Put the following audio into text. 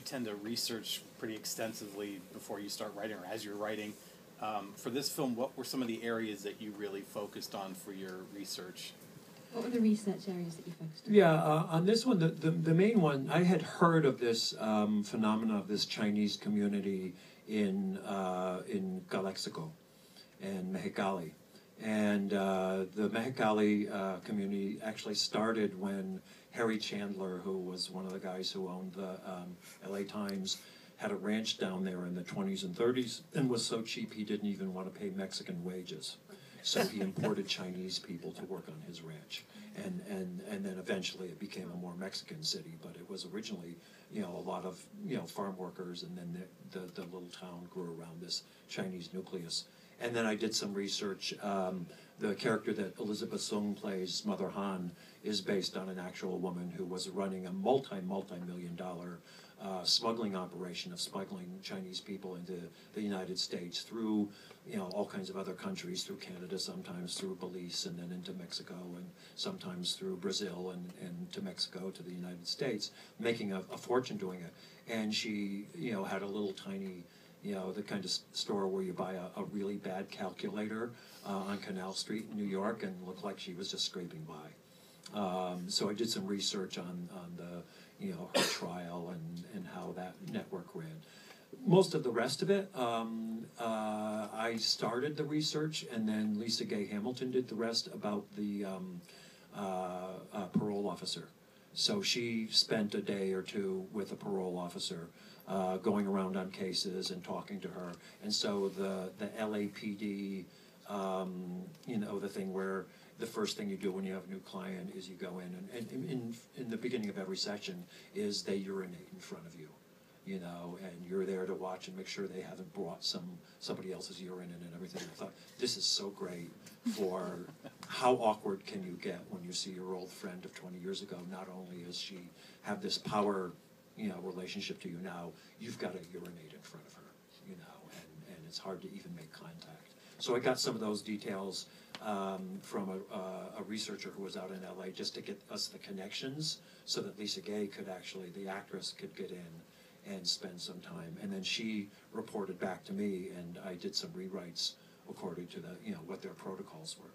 tend to research pretty extensively before you start writing, or as you're writing. For this film, what were some of the areas that you really focused on for your research? What were the research areas that you focused on? Yeah, on this one, the main one, I had heard of this phenomena of this Chinese community in Calexico and Mexicali. And the Mexicali community actually started when Harry Chandler, who was one of the guys who owned the LA Times, had a ranch down there in the 20s and 30s and was so cheap he didn't even want to pay Mexican wages. So he imported Chinese people to work on his ranch. And then eventually it became a more Mexican city, but it was originally, a lot of, farm workers, and then the little town grew around this Chinese nucleus. And then I did some research. The character that Elizabeth Sung plays, Mother Han, is based on an actual woman who was running a multi-million-dollar smuggling operation of smuggling Chinese people into the United States through, all kinds of other countries, through Canada, sometimes through Belize, and then into Mexico, and sometimes through Brazil and to Mexico, to the United States, making a fortune doing it. And she, had a little tiny, the kind of store where you buy a really bad calculator on Canal Street in New York, and looked like she was just scraping by. So I did some research on the, her trial and how that network ran. Most of the rest of it, I started the research, and then Lisa Gay Hamilton did the rest about the parole officer. So she spent a day or two with a parole officer, going around on cases and talking to her. And so the LAPD, the thing where the first thing you do when you have a new client is you go in, and in the beginning of every session is they urinate in front of you, and you're there to watch and make sure they haven't brought somebody else's urine in and everything. I thought, this is so great for how awkward can you get when you see your old friend of 20 years ago. Not only does she have this power, relationship to you now, you've got to urinate in front of her, and it's hard to even make contact. So I got some of those details from a researcher who was out in LA, just to get us the connections so that Lisa Gay could actually, the actress, could get in and spend some time. And then she reported back to me, and I did some rewrites according to the, what their protocols were.